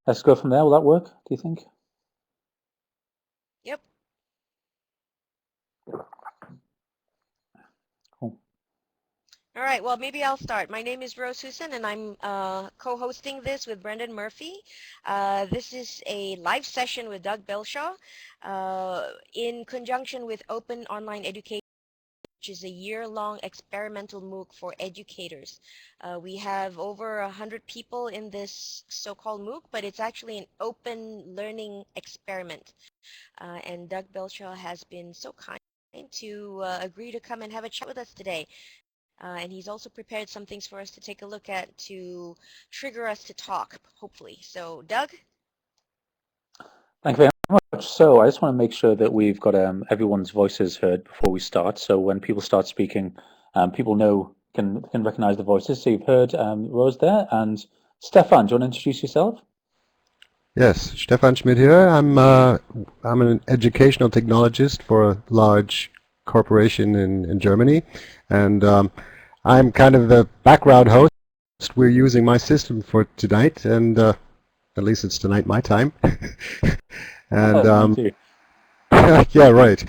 let's go from there. Will that work, do you think? Yep. Cool. All right, well, maybe I'll start. My name is Rose Huson, and I'm co-hosting this with Brendan Murphy. This is a live session with Doug Belshaw in conjunction with Open Online Education, which is a year-long experimental MOOC for educators. We have over 100 people in this so-called MOOC, but it's actually an open learning experiment. And Doug Belshaw has been so kind to agree to come and have a chat with us today. And he's also prepared some things for us to take a look at to trigger us to talk, hopefully. So, Doug? Thank you very much. So I just want to make sure that we've got everyone's voices heard before we start. So when people start speaking, people can recognize the voices. So you've heard Rose there, and Stefan. Do you want to introduce yourself? Yes, Stefan Schmidt here. I'm an educational technologist for a large corporation in Germany, and I'm kind of the background host. We're using my system for tonight, and at least it's tonight my time. And yeah, right.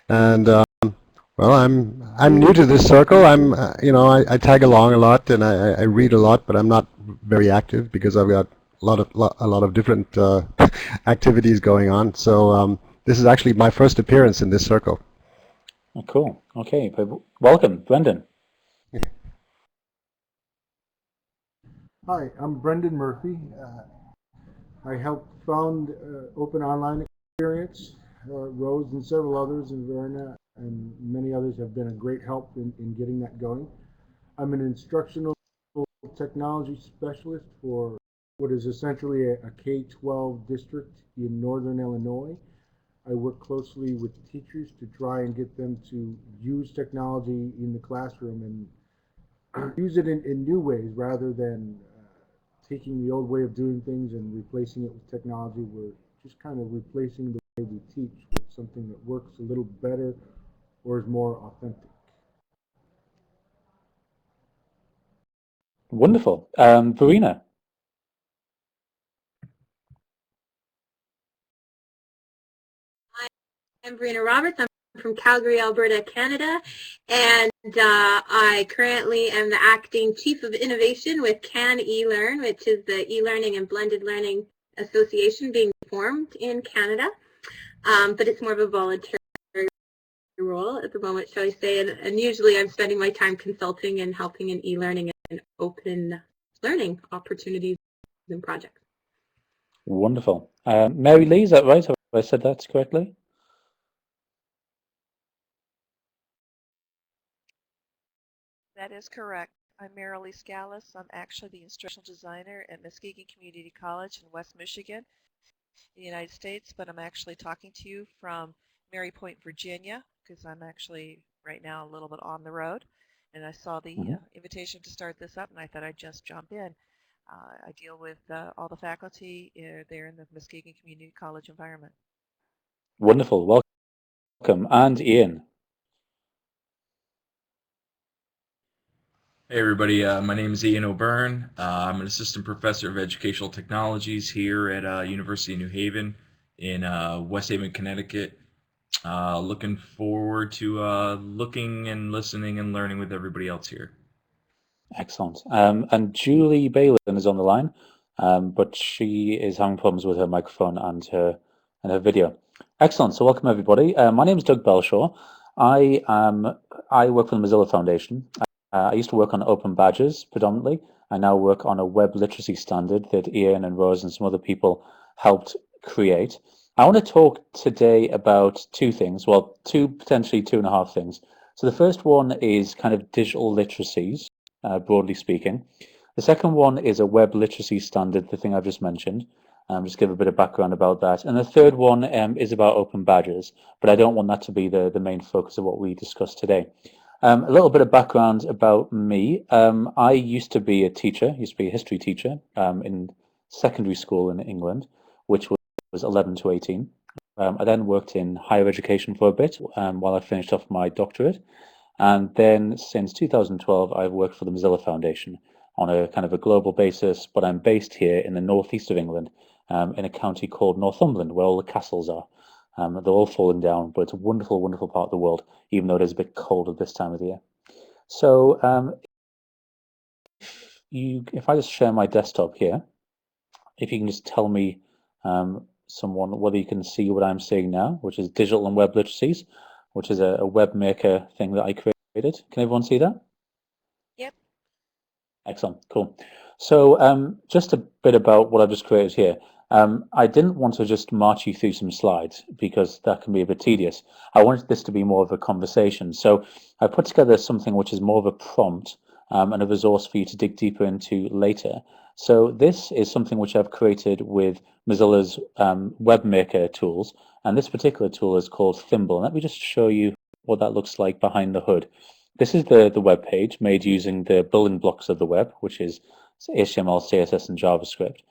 And well, I'm new to this circle. I'm you know I tag along a lot and I read a lot, but I'm not very active because I've got a lot of different activities going on. So this is actually my first appearance in this circle. Oh, cool. Okay, welcome, Brendan. Hi, I'm Brendan Murphy. I helped found Open Online Experience. Rose and several others, and Verna and many others have been a great help in getting that going. I'm an instructional technology specialist for what is essentially a K-12 district in northern Illinois. I work closely with teachers to try and get them to use technology in the classroom and use it in new ways rather than taking the old way of doing things and replacing it with technology. We're just kind of replacing the way we teach with something that works a little better or is more authentic. Wonderful. Verena. Hi, I'm Verena Roberts. I'm from Calgary, Alberta, Canada, and I currently am the acting Chief of Innovation with CAN eLearn, which is the e-learning and blended learning association being formed in Canada, but it's more of a voluntary role at the moment, shall I say, and usually I'm spending my time consulting and helping in e-learning and open learning opportunities and projects. Wonderful. Mary Lee, is that right? Have I said that correctly? That is correct. I'm Marilee Scallis. I'm actually the instructional designer at Muskegon Community College in West Michigan, in the United States, but I'm actually talking to you from Mary Point, Virginia, because I'm actually right now a little bit on the road. And I saw the invitation to start this up, and I thought I'd just jump in. I deal with all the faculty there in the Muskegon Community College environment. Wonderful. Welcome. And Ian. Hey everybody, my name is Ian O'Byrne. I'm an assistant professor of educational technologies here at University of New Haven in West Haven, Connecticut. Looking forward to looking and listening and learning with everybody else here. Excellent. And Julie Balin is on the line, but she is having problems with her microphone and her video. Excellent. So welcome everybody. My name is Doug Belshaw. I work for the Mozilla Foundation. I used to work on open badges predominantly. I now work on a web literacy standard that Ian and Rose and some other people helped create. I want to talk today about two things, well, potentially two and a half things. So the first one is kind of digital literacies, broadly speaking. The second one is a web literacy standard, the thing I've just mentioned. Just give a bit of background about that. And the third one is about open badges, but I don't want that to be the main focus of what we discuss today. A little bit of background about me. I used to be a teacher, used to be a history teacher in secondary school in England, which was 11 to 18. I then worked in higher education for a bit while I finished off my doctorate. And then since 2012, I've worked for the Mozilla Foundation on a kind of a global basis, but I'm based here in the northeast of England, in a county called Northumberland, where all the castles are. They're all falling down, but it's a wonderful, wonderful part of the world, even though it is a bit cold at this time of the year. So if I just share my desktop here, if you can just tell me, someone, whether you can see what I'm seeing now, which is Digital and Web Literacies, which is a web maker thing that I created. Can everyone see that? Yep. Excellent, cool. So just a bit about what I've just created here. I didn't want to just march you through some slides because that can be a bit tedious. I wanted this to be more of a conversation. So I put together something which is more of a prompt and a resource for you to dig deeper into later. So this is something which I've created with Mozilla's web maker tools, and this particular tool is called Thimble. Let me just show you what that looks like behind the hood. This is the web page made using the building blocks of the web, which is HTML, CSS, and JavaScript.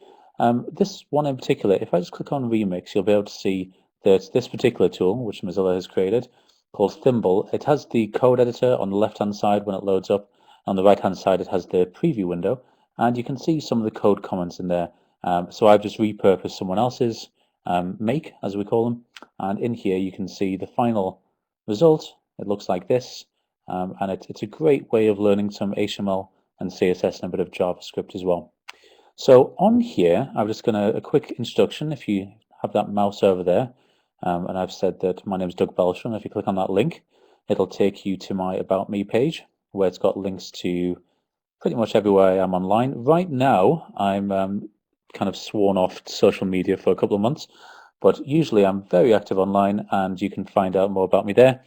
This one in particular, if I just click on Remix, you'll be able to see that this particular tool, which Mozilla has created, called Thimble, it has the code editor on the left-hand side when it loads up. On the right-hand side, it has the preview window, and you can see some of the code comments in there. So I've just repurposed someone else's make, as we call them, and in here you can see the final result. It looks like this, and it's a great way of learning some HTML and CSS and a bit of JavaScript as well. So on here, I'm just going to, a quick introduction. If you have that mouse over there, and I've said that my name is Doug Belshaw, and if you click on that link, it'll take you to my About Me page, where it's got links to pretty much everywhere I am online. Right now, I'm kind of sworn off social media for a couple of months, but usually I'm very active online, and you can find out more about me there.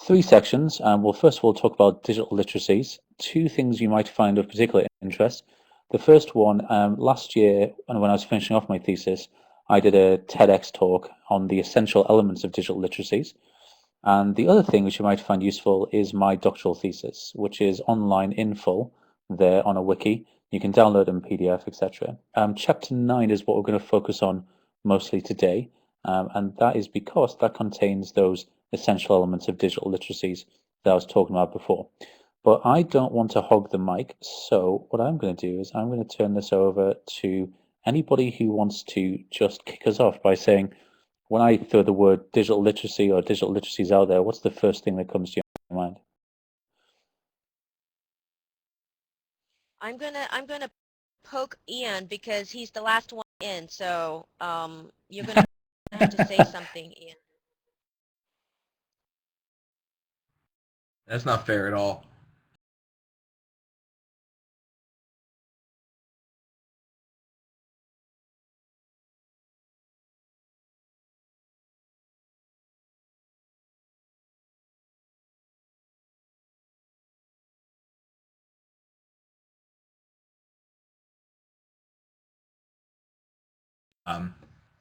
3 sections. Well, first of all, talk about digital literacies. 2 things you might find of particular interest. The first one, last year, and when I was finishing off my thesis, I did a TEDx talk on the essential elements of digital literacies. And the other thing which you might find useful is my doctoral thesis, which is online in full there on a wiki. You can download it in PDF, etc. Chapter 9 is what we're going to focus on mostly today, and that is because that contains those essential elements of digital literacies that I was talking about before. But I don't want to hog the mic, so what I'm going to do is I'm going to turn this over to anybody who wants to just kick us off by saying, when I throw the word digital literacy or digital literacies out there, what's the first thing that comes to your mind? I'm gonna poke Ian because he's the last one in, so you're gonna have to say something, Ian. That's not fair at all.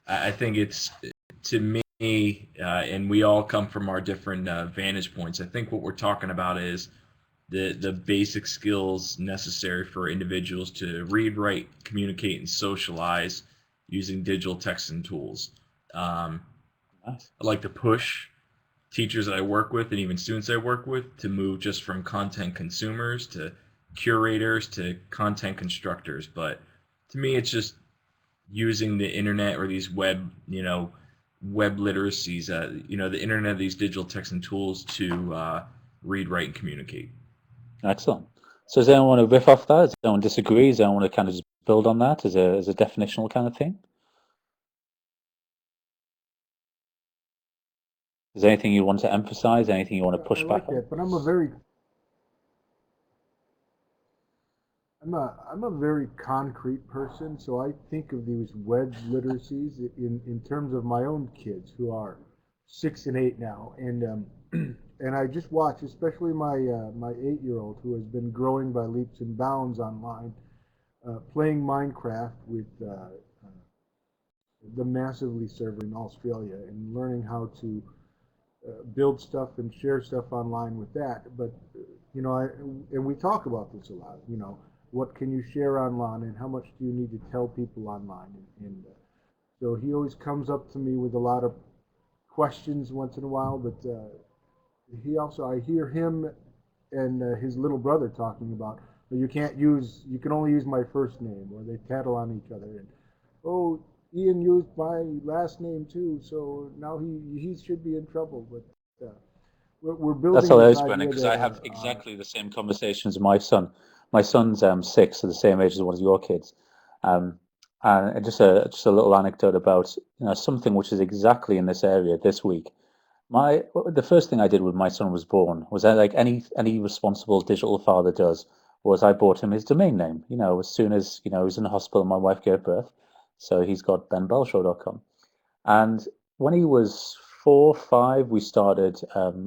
I think it's, to me, and we all come from our different vantage points. I think what we're talking about is the basic skills necessary for individuals to read, write, communicate, and socialize using digital text and tools. I like to push teachers that I work with and even students I work with to move just from content consumers to curators to content constructors. But to me, it's just using the internet or these web literacies, the internet, these digital text and tools to read, write, and communicate. Excellent. So does anyone want to riff off that? Does anyone disagree? Does anyone want to kind of just build on that as a definitional kind of thing? Is there anything you want to emphasize? Anything you want to push back on? But I'm a very concrete person, so I think of these web literacies in terms of my own kids who are 6 and 8 now, and and I just watch, especially my 8-year-old who has been growing by leaps and bounds online, playing Minecraft with the Massively server in Australia and learning how to build stuff and share stuff online with that. But and we talk about this a lot. What can you share online, and how much do you need to tell people online? And so he always comes up to me with a lot of questions once in a while. But I hear him and his little brother talking about, you can only use my first name, or they tattle on each other. And Ian used my last name too, so now he should be in trouble. But we're That's building this hilarious, Brendan, idea because I that have exactly the same conversations with my son. My son's 6, so the same age as one of your kids. Um, and just a little anecdote about something which is exactly in this area this week. The first thing I did when my son was born was like any responsible digital father does was I bought him his domain name. As soon as he was in the hospital, my wife gave birth, so he's got benbelshaw.com. And when he was 4, 5, we started.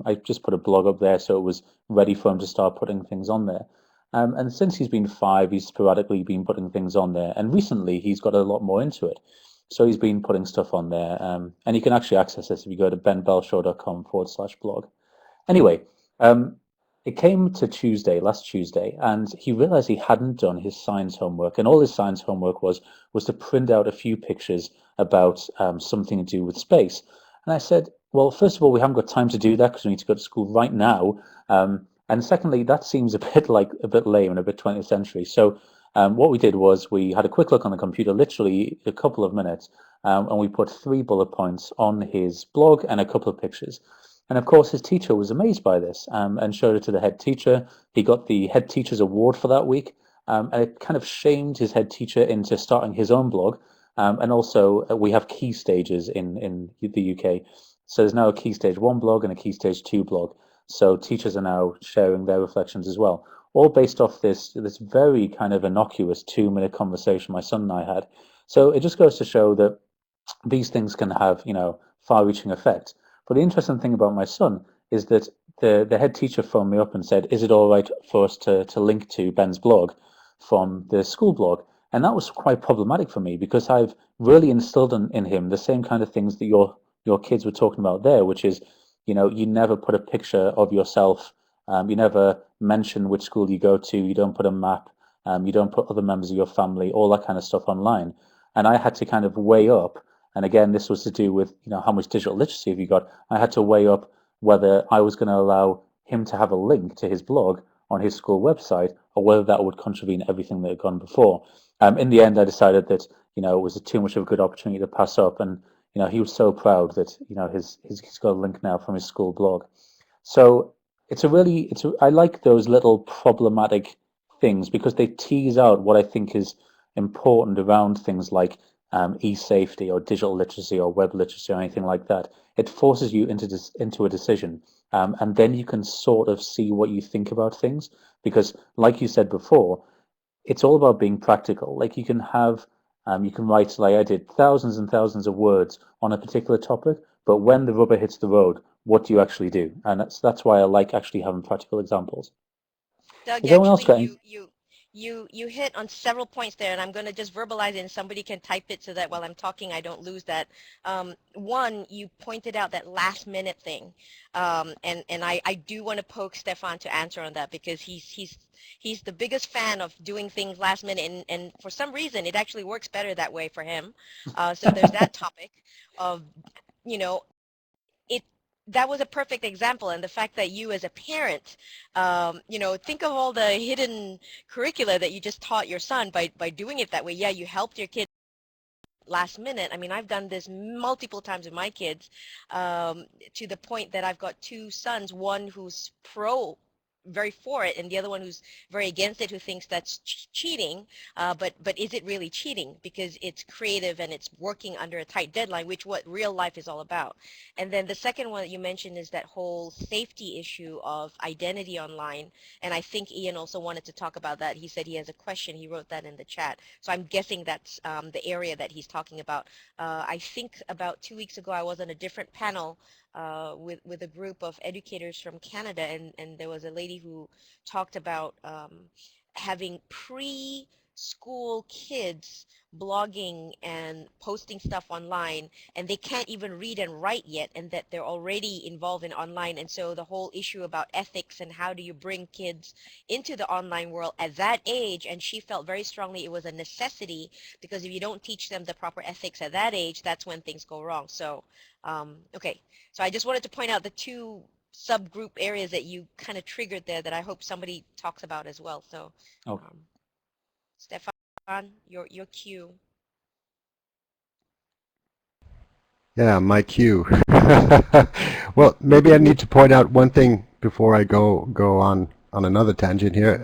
I just put a blog up there, so it was ready for him to start putting things on there. And since he's been 5, he's sporadically been putting things on there. And recently, he's got a lot more into it. So he's been putting stuff on there. And you can actually access this if you go to benbelshaw.com/blog. Anyway, it came to last Tuesday, and he realized he hadn't done his science homework, and all his science homework was to print out a few pictures about something to do with space. And I said, well, first of all, we haven't got time to do that because we need to go to school right now. And secondly, that seems a bit lame and a bit 20th century. So what we did was we had a quick look on the computer, literally a couple of minutes, and we put 3 bullet points on his blog and a couple of pictures. And of course, his teacher was amazed by this and showed it to the head teacher. He got the head teacher's award for that week, and it kind of shamed his head teacher into starting his own blog. And also, we have key stages in the UK. So there's now a Key Stage 1 blog and a Key Stage 2 blog. So teachers are now sharing their reflections as well, all based off this very kind of innocuous 2-minute conversation my son and I had. So it just goes to show that these things can have, far-reaching effects. But the interesting thing about my son is that the head teacher phoned me up and said, is it all right for us to link to Ben's blog from the school blog? And that was quite problematic for me because I've really instilled in him the same kind of things that your kids were talking about there, which is, you never put a picture of yourself. You never mention which school you go to. You don't put a map. You don't put other members of your family, all that kind of stuff online. And I had to kind of weigh up, and again, this was to do with, how much digital literacy have you got? I had to weigh up whether I was going to allow him to have a link to his blog on his school website, or whether that would contravene everything that had gone before. In the end, I decided that, it was too much of a good opportunity to pass up, and he was so proud that he's got a link now from his school blog. So I like those little problematic things because they tease out what I think is important around things like e-safety or digital literacy or web literacy or anything like that. It forces you into a decision, and then you can sort of see what you think about things. Because, like you said before, it's all about being practical. Like you can write, like I did, thousands and thousands of words on a particular topic, but when the rubber hits the road, what do you actually do? And that's why I like actually having practical examples. Doug, Has anyone else got actually, any? you hit on several points there, and I'm going to just verbalize it, and somebody can type it so that while I'm talking, I don't lose that. One, you pointed out that last minute thing, and I do want to poke Stefan to answer on that because he's the biggest fan of doing things last minute, and for some reason, it actually works better that way for him. So there's that topic of, you know, that was a perfect example, and the fact that you as a parent, think of all the hidden curricula that you just taught your son by doing it that way. Yeah, you helped your kid last minute. I mean, I've done this multiple times with my kids, to the point that I've got 2 sons, one who's very for it, and the other one who's very against it, who thinks that's cheating. But is it really cheating? Because it's creative and it's working under a tight deadline, which what real life is all about. And then the second one that you mentioned is that whole safety issue of identity online. And I think Ian also wanted to talk about that. He said he has a question. He wrote that in the chat. So I'm guessing that's the area that he's talking about. I think about 2 weeks ago, I was on a different panel with a group of educators from Canada, and there was a lady who talked about having preschool kids blogging and posting stuff online, and they can't even read and write yet, and that they're already involved in online. And so the whole issue about ethics and how do you bring kids into the online world at that age, and she felt very strongly it was a necessity, because if you don't teach them the proper ethics at that age, that's when things go wrong. So okay, so I just wanted to point out the 2 subgroup areas that you kind of triggered there that I hope somebody talks about as well. So, Okay. Stefan, your cue. Yeah, my cue. Well, maybe I need to point out one thing before I go on another tangent here.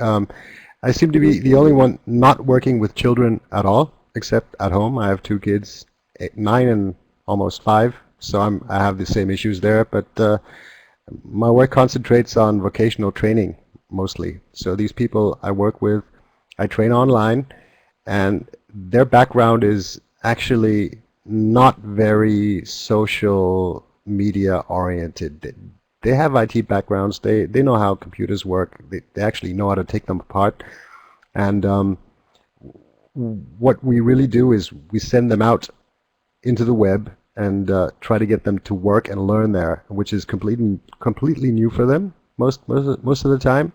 I seem to be the only one not working with children at all, except at home. I have two kids, 9 and almost 5, so I have the same issues there. But my work concentrates on vocational training mostly. So these people I work with, I train online, and their background is actually not very social media oriented. They have IT backgrounds. They know how computers work. They actually know how to take them apart. And what we really do is we send them out into the web and try to get them to work and learn there, which is completely new for them most of the time.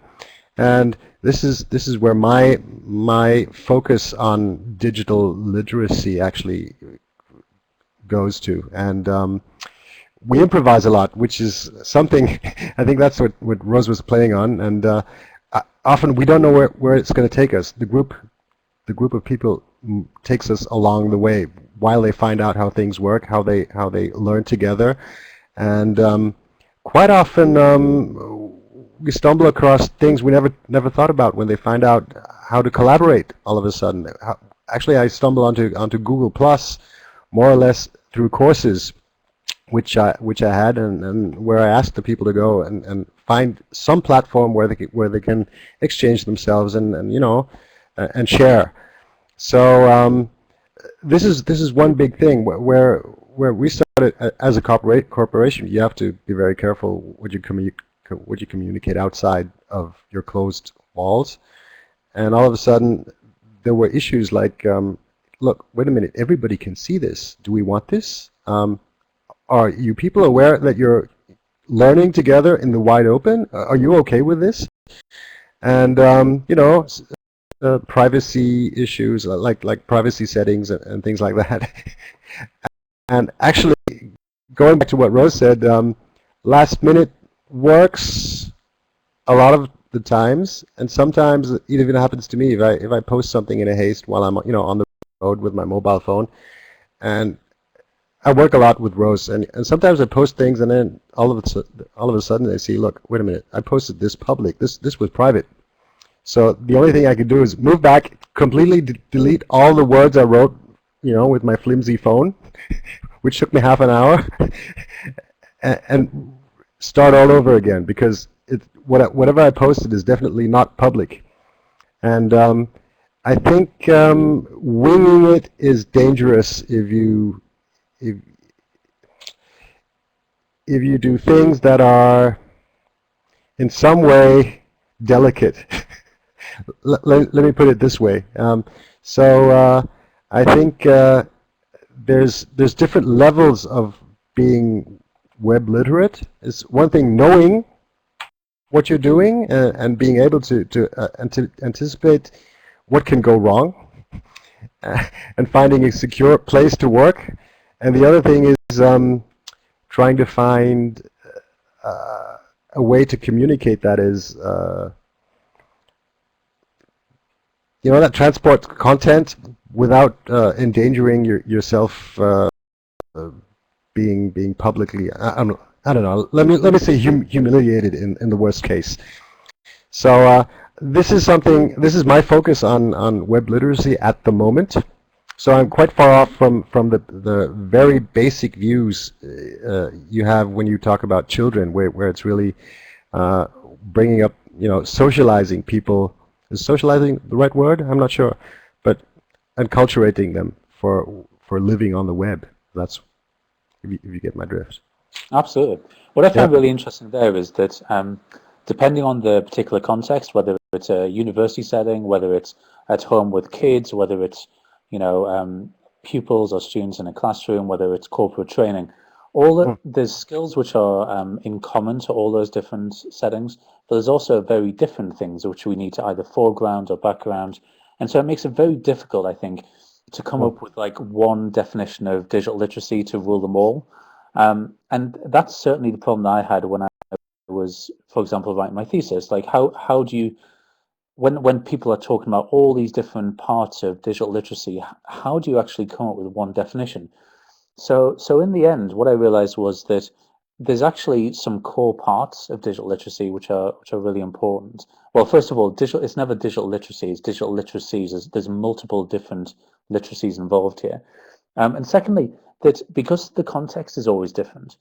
And this is where my focus on digital literacy actually goes to. And we improvise a lot, which is something I think that's what Rose was playing on. And often we don't know where it's going to take us. The group of people takes us along the way while they find out how things work, how they learn together, and quite often we stumble across things we never thought about when they find out how to collaborate all of a sudden. Actually, I stumble onto Google Plus more or less through courses which I had, and where I asked the people to go and find some platform where they can exchange themselves and you know and share. So this is one big thing where we started as a corporation. You have to be very careful what you communicate outside of your closed walls. And all of a sudden, there were issues like, look, wait a minute, everybody can see this. Do we want this? Are you people aware that you're learning together in the wide open? Are you okay with this? And you know, privacy issues like privacy settings and things like that. And actually, going back to what Rose said, last minute works a lot of the times, and sometimes it even happens to me if I post something in a haste while I'm on the road with my mobile phone. And I work a lot with Rose, and sometimes I post things, and then all of a sudden I see, look, wait a minute, I posted this public. This was private. So the only thing I could do is move back, completely delete all the words I wrote, with my flimsy phone, which took me half an hour, and start all over again, because whatever I posted is definitely not public. And I think winging it is dangerous if you do things that are in some way delicate. Let me put it this way. So I think there's different levels of being web literate. It's one thing knowing what you're doing and being able to anticipate what can go wrong and finding a secure place to work. And the other thing is trying to find a way to communicate that is that transports content without endangering yourself being publicly I don't know. Let me say humiliated in the worst case. So this is my focus on web literacy at the moment. So I'm quite far off from the very basic views you have when you talk about children, where it's really bringing up, socializing people. Is socializing the right word? I'm not sure, but enculturating them for living on the web. That's if you get my drift. Absolutely. What I find really interesting there is that depending on the particular context, whether it's a university setting, whether it's at home with kids, whether it's pupils or students in a classroom, whether it's corporate training, there's skills which are in common to all those different settings, but there's also very different things which we need to either foreground or background. And so it makes it very difficult, I think, to come up with like one definition of digital literacy to rule them all. And that's certainly the problem that I had when I was, for example, writing my thesis. Like how do you, when people are talking about all these different parts of digital literacy, how do you actually come up with one definition? So in the end, what I realized was that there's actually some core parts of digital literacy which are really important. Well, first of all, it's never digital literacy, it's digital literacies. There's multiple different literacies involved here. And secondly, that because the context is always different,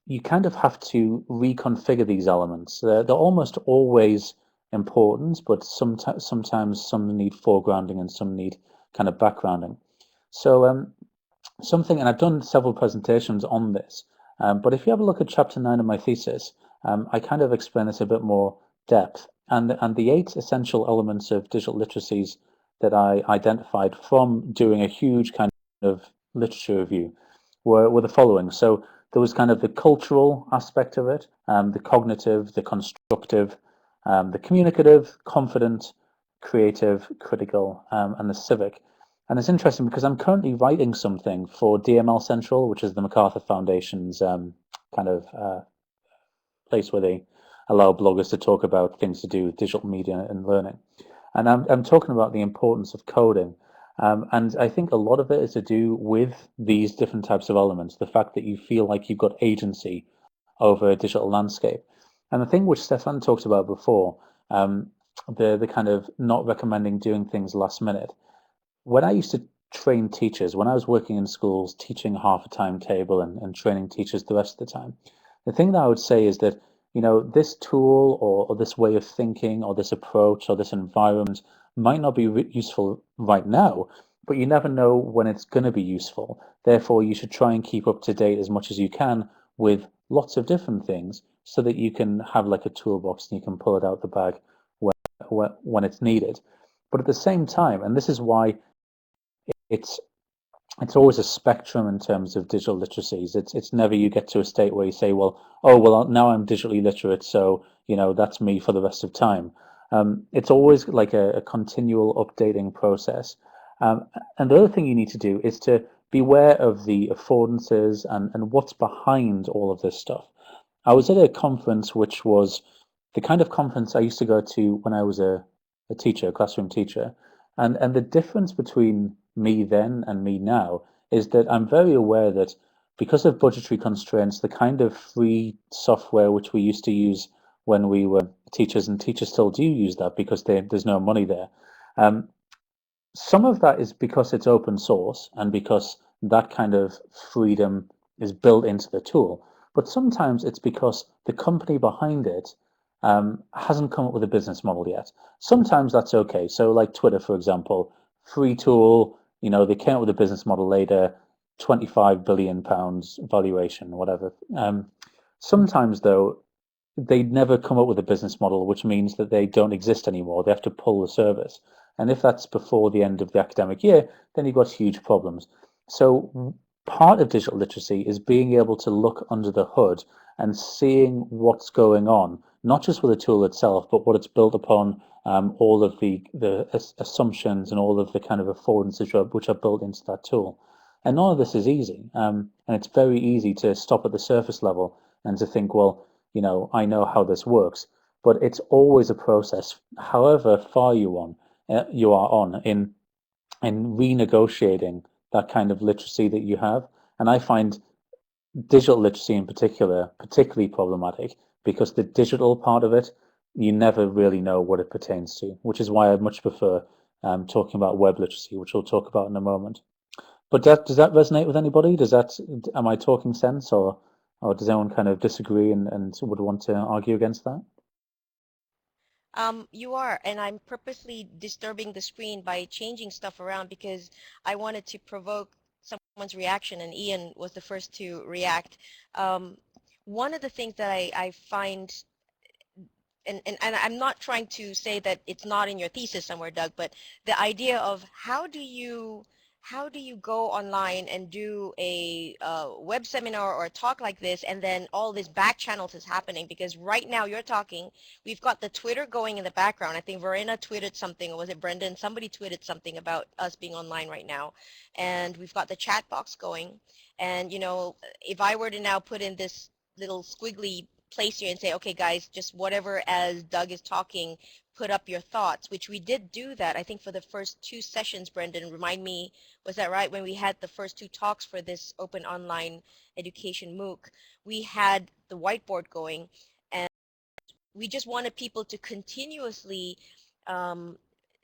you kind of have to reconfigure these elements. They're almost always important, but sometimes some need foregrounding and some need kind of backgrounding. So something, and I've done several presentations on this, but if you have a look at chapter 9 of my thesis, I kind of explain this a bit more depth. And the 8 essential elements of digital literacies that I identified from doing a huge kind of literature review were the following. So there was kind of the cultural aspect of it, the cognitive, the constructive, the communicative, confident, creative, critical, and the civic. And it's interesting because I'm currently writing something for DML Central, which is the MacArthur Foundation's kind of place where they allow bloggers to talk about things to do with digital media and learning. And I'm talking about the importance of coding. And I think a lot of it is to do with these different types of elements, the fact that you feel like you've got agency over a digital landscape. And the thing which Stefan talked about before, the kind of not recommending doing things last minute. When I used to train teachers, when I was working in schools, teaching half a timetable and training teachers the rest of the time, the thing that I would say is that, you know, this tool or this way of thinking or this approach or this environment might not be useful right now, but you never know when it's going to be useful. Therefore, you should try and keep up to date as much as you can with lots of different things so that you can have like a toolbox and you can pull it out the bag when it's needed. But at the same time, and this is why it's always a spectrum in terms of digital literacies. It's never you get to a state where you say, well, oh, well, now I'm digitally literate, so you know that's me for the rest of time. It's always like a continual updating process. And the other thing you need to do is to beware of the affordances and what's behind all of this stuff. I was at a conference which was the kind of conference I used to go to when I was a teacher, a classroom teacher. And the difference between me then and me now is that I'm very aware that because of budgetary constraints, the kind of free software which we used to use when we were teachers, and teachers still do use that because there's no money there. Some of that is because it's open source and because that kind of freedom is built into the tool. But sometimes it's because the company behind it hasn't come up with a business model yet. Sometimes that's okay. So like Twitter, for example, free tool, you know, they came up with a business model later, 25 billion pounds valuation, whatever. Sometimes though, they never come up with a business model, which means that they don't exist anymore. They have to pull the service. And if that's before the end of the academic year, then you've got huge problems. So part of digital literacy is being able to look under the hood and seeing what's going on, not just with the tool itself, but what it's built upon, all of the assumptions and all of the kind of affordances which are built into that tool. And none of this is easy. And it's very easy to stop at the surface level and to think, well, you know, I know how this works, but it's always a process, however far you are on in renegotiating that kind of literacy that you have. And I find digital literacy in particular particularly problematic because the digital part of it, you never really know what it pertains to, which is why I much prefer talking about web literacy, which we'll talk about in a moment. But does that resonate with anybody? Am I talking sense, or does anyone kind of disagree and would want to argue against that? You are, and I'm purposely disturbing the screen by changing stuff around because I wanted to provoke someone's reaction, and Ian was the first to react. One of the things that I find, and I'm not trying to say that it's not in your thesis somewhere, Doug, but the idea of how do you go online and do a web seminar or a talk like this, and then all this back channels is happening? Because right now you're talking, we've got the Twitter going in the background. I think Verena tweeted something, or was it Brendan? Somebody tweeted something about us being online right now. And we've got the chat box going. And, you know, if I were to now put in this little squiggly place you and say, okay, guys, just whatever as Doug is talking, put up your thoughts, which we did do that, I think, for the first 2 sessions, Brendan. Remind me, was that right? When we had the first 2 talks for this open online education MOOC, we had the whiteboard going, and we just wanted people to continuously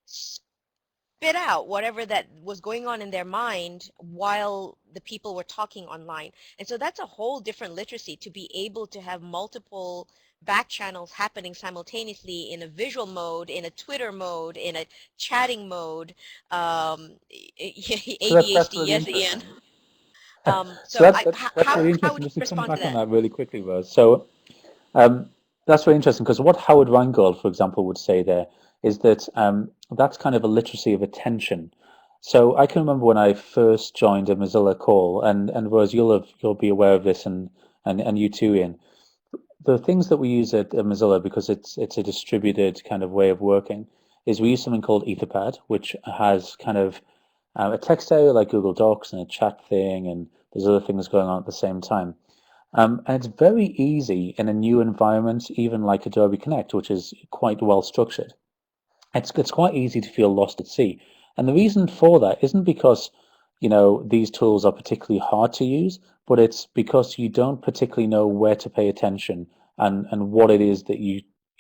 spit out whatever that was going on in their mind while the people were talking online. And so that's a whole different literacy, to be able to have multiple back channels happening simultaneously in a visual mode, in a Twitter mode, in a chatting mode. That's ADHD, really yes, interesting. Ian. So that's How really would interesting. you Just to come respond to back on that? that really quickly, Rose. So that's very interesting, because what Howard Rheingold, for example, would say there is that that's kind of a literacy of attention. So I can remember when I first joined a Mozilla call, and Rose, you'll be aware of this, and you too, Ian. The things that we use at Mozilla, because it's a distributed kind of way of working, is we use something called Etherpad, which has kind of a text area like Google Docs and a chat thing, and there's other things going on at the same time. And it's very easy in a new environment, even like Adobe Connect, which is quite well structured. It's quite easy to feel lost at sea. And the reason for that isn't because, these tools are particularly hard to use, but it's because you don't particularly know where to pay attention, and what it is that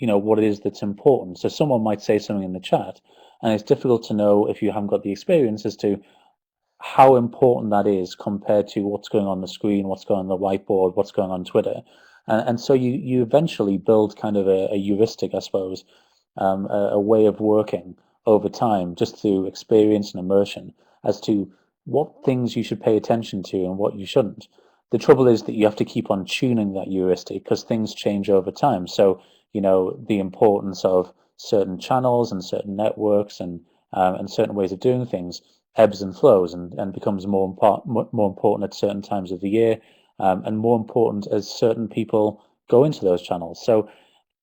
what it is that's important. So someone might say something in the chat, and it's difficult to know, if you haven't got the experience, as to how important that is compared to what's going on the screen, what's going on the whiteboard, what's going on Twitter. And so you eventually build kind of a heuristic, I suppose, a way of working over time, just through experience and immersion, as to what things you should pay attention to and what you shouldn't. The trouble is that you have to keep on tuning that heuristic, because things change over time. So, the importance of certain channels and certain networks and certain ways of doing things ebbs and flows, and becomes more important at certain times of the year, and more important as certain people go into those channels. So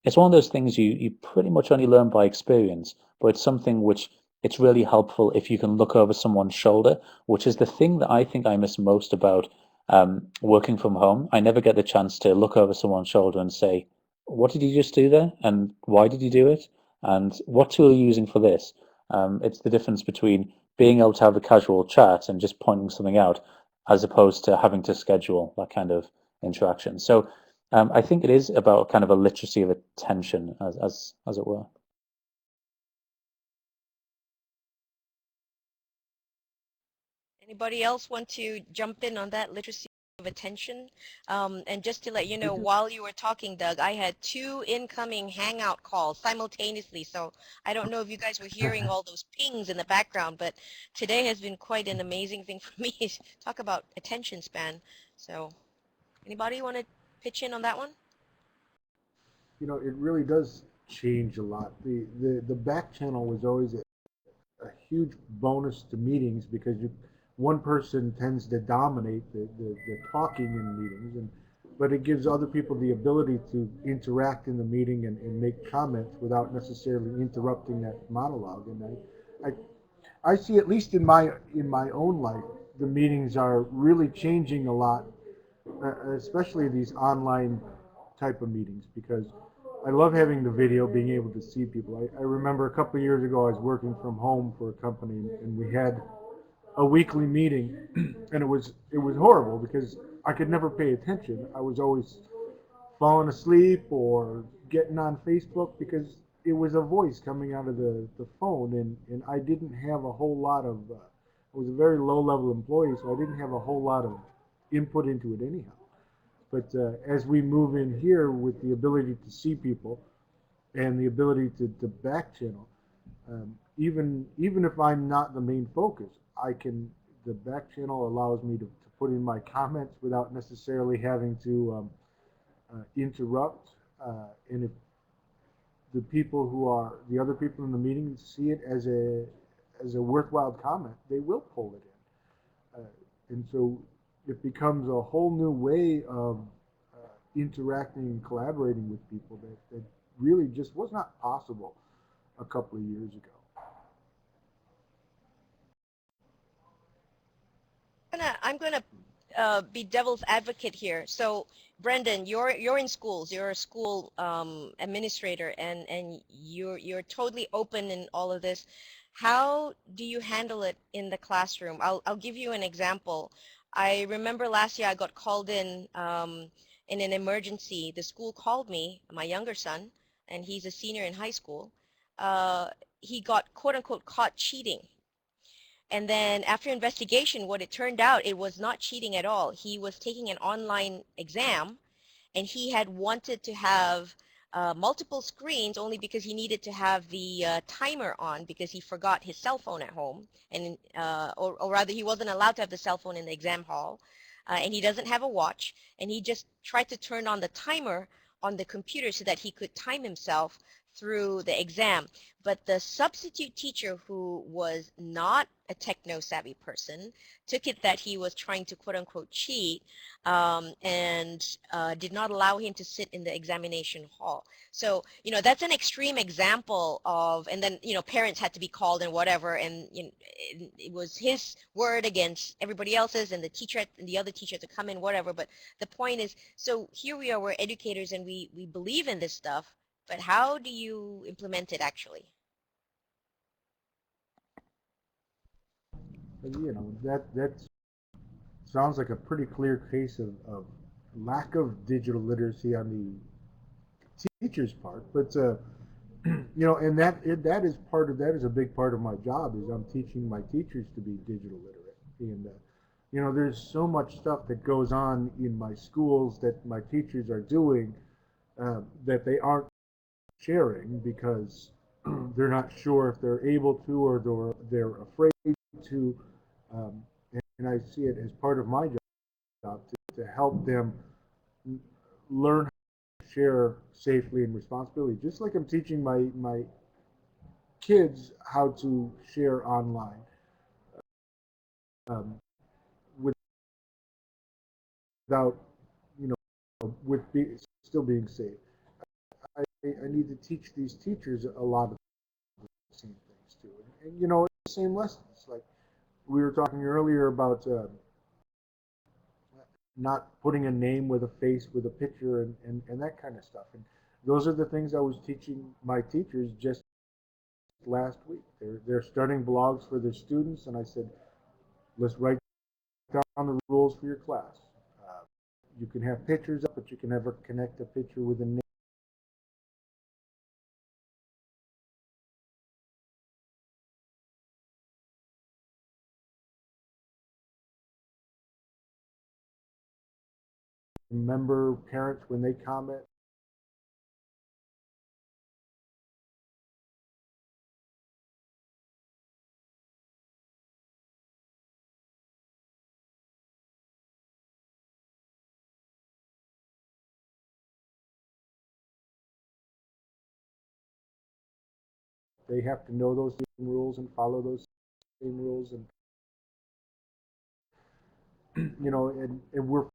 it's one of those things you pretty much only learn by experience, but it's something which it's really helpful if you can look over someone's shoulder, which is the thing that I think I miss most about working from home. I never get the chance to look over someone's shoulder and say, what did you just do there? And why did you do it? And what tool are you using for this? It's the difference between being able to have a casual chat and just pointing something out, as opposed to having to schedule that kind of interaction. So I think it is about kind of a literacy of attention, as it were. Anybody else want to jump in on that literacy of attention? And just to let you know, while you were talking, Doug, I had 2 incoming Hangout calls simultaneously. So I don't know if you guys were hearing all those pings in the background, but today has been quite an amazing thing for me. Talk about attention span. So anybody want to pitch in on that one? It really does change a lot. The back channel was always a huge bonus to meetings, because one person tends to dominate the talking in meetings, but it gives other people the ability to interact in the meeting and make comments without necessarily interrupting that monologue. And I see, at least in my own life, the meetings are really changing a lot, especially these online type of meetings, because I love having the video, being able to see people. I remember a couple of years ago, I was working from home for a company, and we had a weekly meeting, and it was horrible, because I could never pay attention. I was always falling asleep or getting on Facebook, because it was a voice coming out of the phone, and I didn't have a whole lot of, I was a very low level employee, so I didn't have a whole lot of input into it anyhow. But as we move in here with the ability to see people and the ability to back channel, even if I'm not the main focus, the back channel allows me to put in my comments without necessarily having to interrupt. And if the other people in the meeting see it as a worthwhile comment, they will pull it in. And so it becomes a whole new way of interacting and collaborating with people that really just was not possible a couple of years ago. I'm gonna be devil's advocate here. So, Brendan, you're in schools. You're a school administrator, and you're totally open in all of this. How do you handle it in the classroom? I'll give you an example. I remember last year I got called in an emergency. The school called me, my younger son, and he's a senior in high school. He got quote unquote caught cheating. And then after investigation, what it turned out, it was not cheating at all. He was taking an online exam, and he had wanted to have multiple screens only because he needed to have the timer on because he forgot his cell phone at home, and or rather he wasn't allowed to have the cell phone in the exam hall, and he doesn't have a watch, and he just tried to turn on the timer on the computer so that he could time himself through the exam. But the substitute teacher, who was not a techno-savvy person, took it that he was trying to quote-unquote cheat, and did not allow him to sit in the examination hall. So, you know, that's an extreme example of, and then, you know, parents had to be called and whatever, and you know, it was his word against everybody else's, and the teacher and the other teacher to come in, whatever. But the point is, so here we are, we're educators, and we believe in this stuff, but how do you implement it actually? You know, that sounds like a pretty clear case of lack of digital literacy on the teacher's part. But you know, and that is part of that is a big part of my job, is I'm teaching my teachers to be digital literate. And you know, there's so much stuff that goes on in my schools that my teachers are doing that they aren't sharing because they're not sure if they're able to, or they're afraid to. Um, and I see it as part of my job to help them learn how to share safely and responsibly, just like I'm teaching my kids how to share online, um, without, you know, still being safe. I need to teach these teachers a lot of the same things too, and you know, the same lessons. Like we were talking earlier about not putting a name with a face with a picture, and that kind of stuff. And those are the things I was teaching my teachers just last week. They're starting blogs for their students, and I said, let's write down the rules for your class. Uh, you can have pictures up, but you can never connect a picture with a name. Remember parents when they comment. They have to know those same rules and follow those same rules, and you know, and we're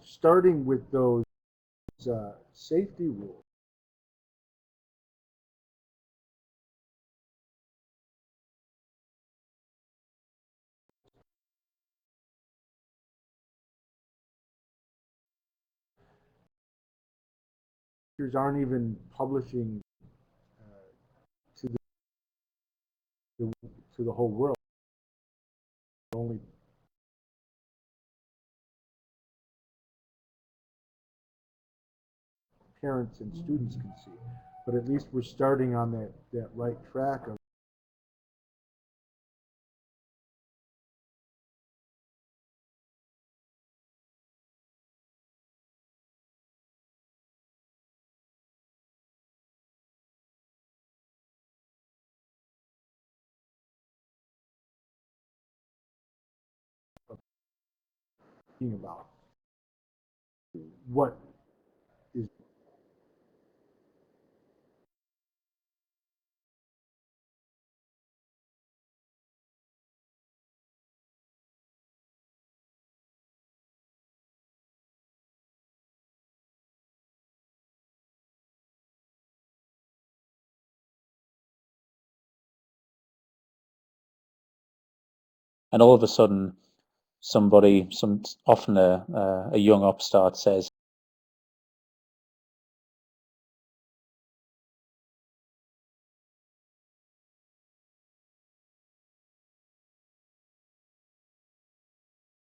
starting with those safety rules. Teachers aren't even publishing to the to the whole world. Only parents and students can see. But at least we're starting on that right track of thinking about what is. And all of a sudden, somebody, often a young upstart says,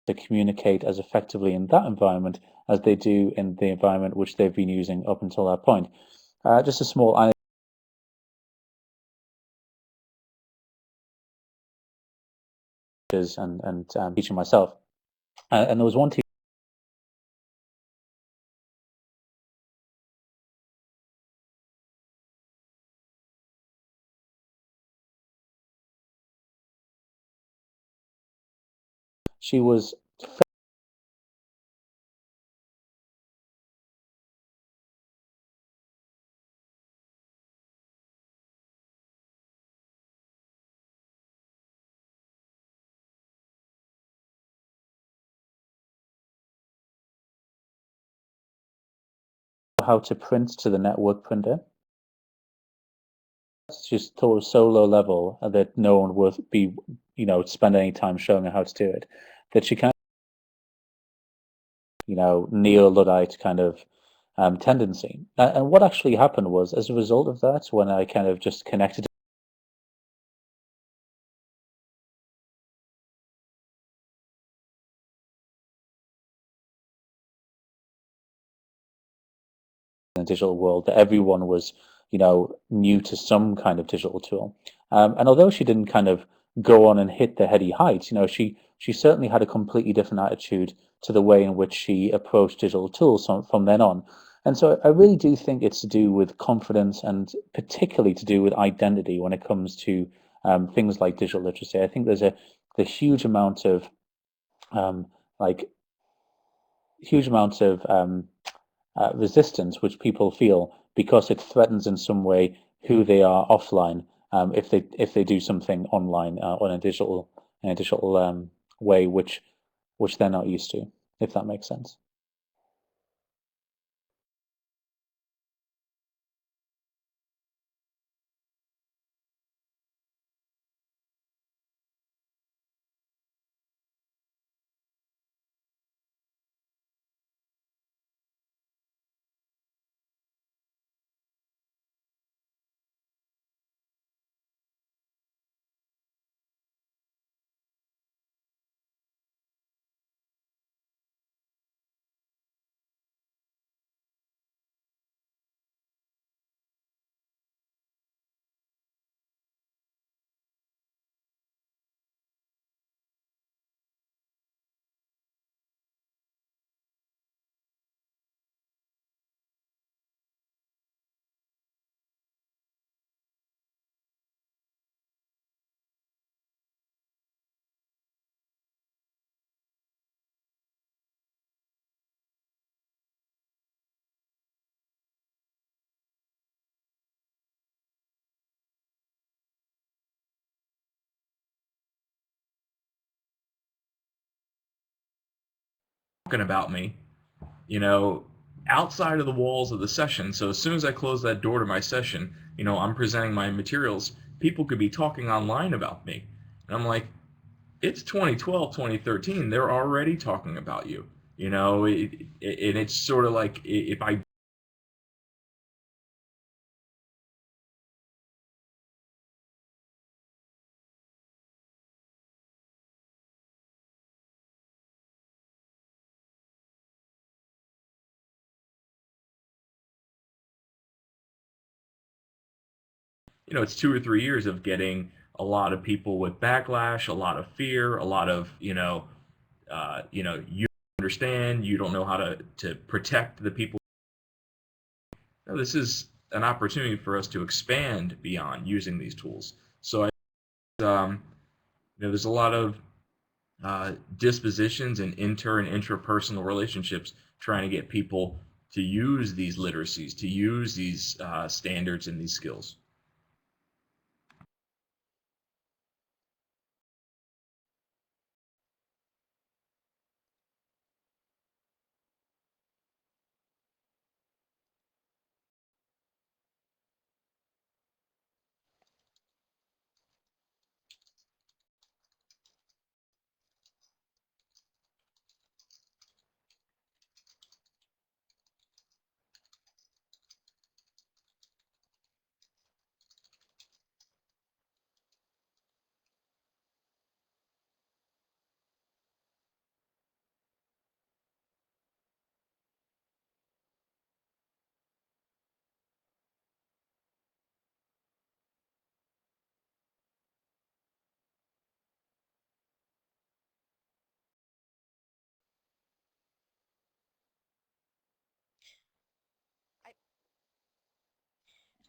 to communicate as effectively in that environment as they do in the environment which they've been using up until that point. Just a small anecdote and teaching myself. And there was one teacher, she was how to print to the network printer. She just thought it was so low level that no one would be, spend any time showing her how to do it, that she kind of, neo-Luddite kind of tendency. And what actually happened was, as a result of that, when I kind of just connected in the digital world, that everyone was, new to some kind of digital tool. And although she didn't kind of go on and hit the heady heights, she certainly had a completely different attitude to the way in which she approached digital tools from then on. And so I really do think it's to do with confidence and particularly to do with identity when it comes to things like digital literacy. I think there's a huge amount of like huge amount of resistance which people feel because it threatens in some way who they are offline if they do something online on a digital way which they're not used to, if that makes sense. Talking about me, outside of the walls of the session. So as soon as I close that door to my session, I'm presenting my materials, people could be talking online about me. And I'm like, it's 2012, 2013. They're already talking about you. And it's sort of like if I it's 2 or 3 years of getting a lot of people with backlash, a lot of fear, a lot of, you understand, you don't know how to protect the people. This is an opportunity for us to expand beyond using these tools. So there's a lot of dispositions and inter and intrapersonal relationships trying to get people to use these literacies, to use these standards and these skills.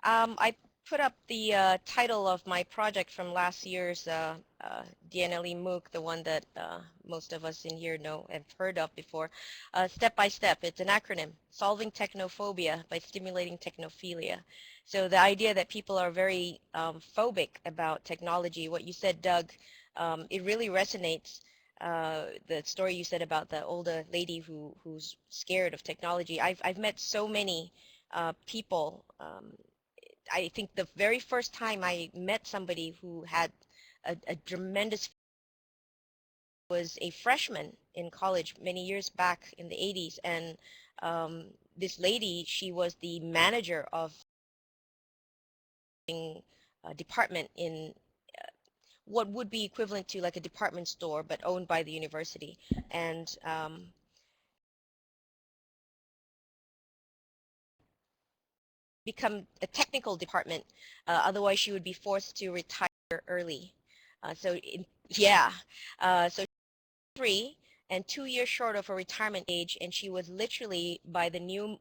I put up the title of my project from last year's DNLE MOOC, the one that most of us in here know and heard of before. Step by step, it's an acronym, Solving Technophobia by Stimulating Technophilia. So the idea that people are very phobic about technology, what you said, Doug, it really resonates. The story you said about the older lady who's scared of technology. I've met so many people. I think the very first time I met somebody who had a tremendous was a freshman in college many years back in the 80s, and this lady, she was the manager of a department in what would be equivalent to like a department store, but owned by the university. And become a technical department, otherwise she would be forced to retire early. So 3 and 2 years short of her retirement age, and she was literally by the new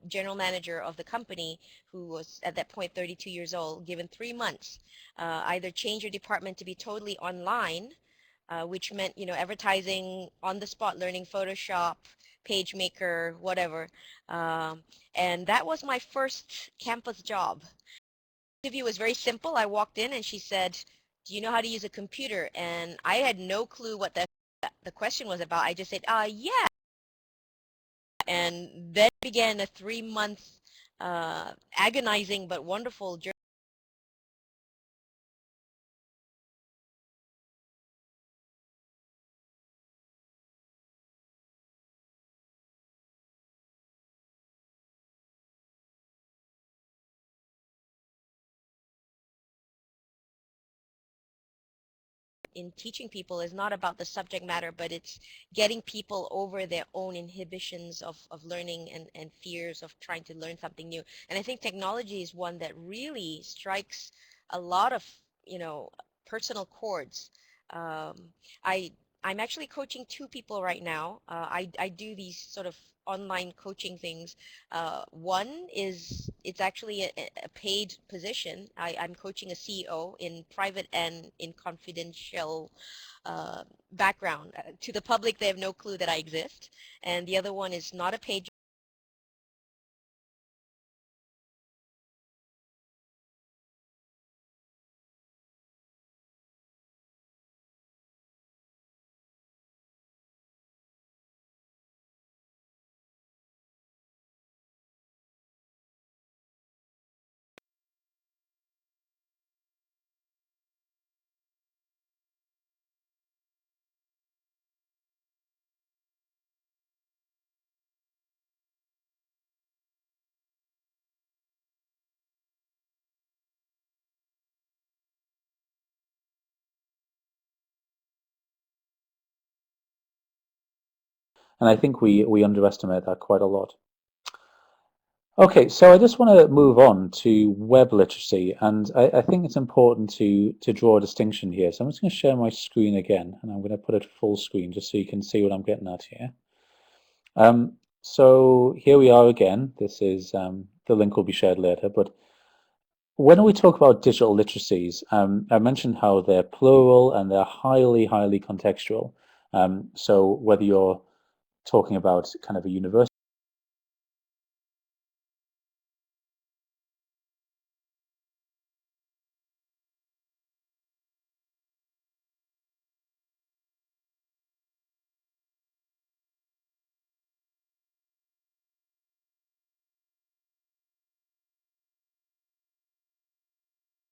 general manager of the company, who was at that point 32 years old, given 3 months, either change your department to be totally online, which meant, you know, advertising on the spot, learning Photoshop, PageMaker, whatever. And that was my first campus job. The interview was very simple. I walked in and she said, "Do you know how to use a computer?" And I had no clue what the question was about. I just said, yeah. And then began a 3-month agonizing but wonderful journey. In teaching people is not about the subject matter, but it's getting people over their own inhibitions of learning and fears of trying to learn something new. And I think technology is one that really strikes a lot of, you know, personal chords. I'm actually coaching 2 people right now. I do these sort of online coaching things. One is, it's actually a paid position. I'm coaching a CEO in private and in confidential background. To the public, they have no clue that I exist. And the other one is not a paid And I think we underestimate that quite a lot. Okay, so I just want to move on to web literacy, and I think it's important to draw a distinction here. So I'm just going to share my screen again, and I'm going to put it full screen just so you can see what I'm getting at here. So here we are again. This is the link will be shared later, but when we talk about digital literacies, I mentioned how they're plural and they're highly contextual. So whether you're talking about kind of a university,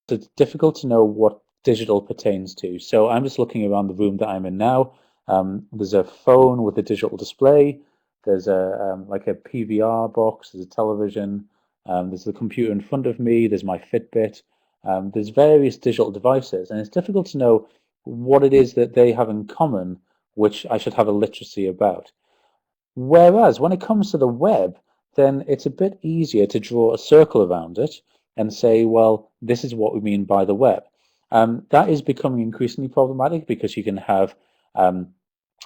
it's difficult to know what digital pertains to. So I'm just looking around the room that I'm in now. There's a phone with a digital display. There's a like a PVR box. There's a television. There's the computer in front of me. There's my Fitbit. There's various digital devices, and it's difficult to know what it is that they have in common, which I should have a literacy about. Whereas when it comes to the web, then it's a bit easier to draw a circle around it and say, well, this is what we mean by the web. That is becoming increasingly problematic because you can have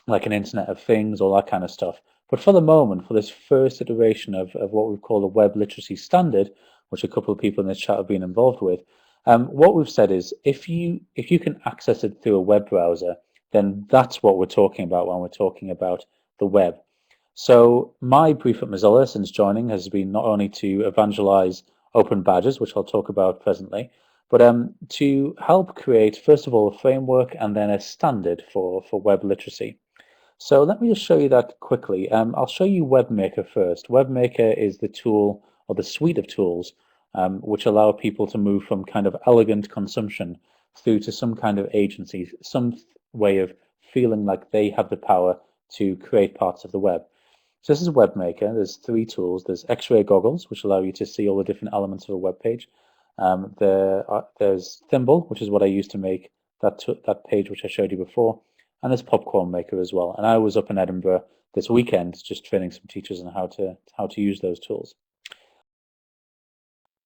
like an Internet of Things, all that kind of stuff. But for the moment, for this first iteration of what we call a web literacy standard, which a couple of people in the chat have been involved with. What we've said is if you can access it through a web browser, then that's what we're talking about when we're talking about the web. So my brief at Mozilla since joining has been not only to evangelize open badges, which I'll talk about presently, but to help create, first of all, a framework and then a standard for web literacy. So let me just show you that quickly. I'll show you WebMaker first. WebMaker is the tool or the suite of tools which allow people to move from kind of elegant consumption through to some kind of agency, some way of feeling like they have the power to create parts of the web. So this is WebMaker. There's three tools. There's X-ray goggles, which allow you to see all the different elements of a web page. There's Thimble, which is what I used to make that page which I showed you before. And there's Popcorn Maker as well. And I was up in Edinburgh this weekend just training some teachers on how to use those tools.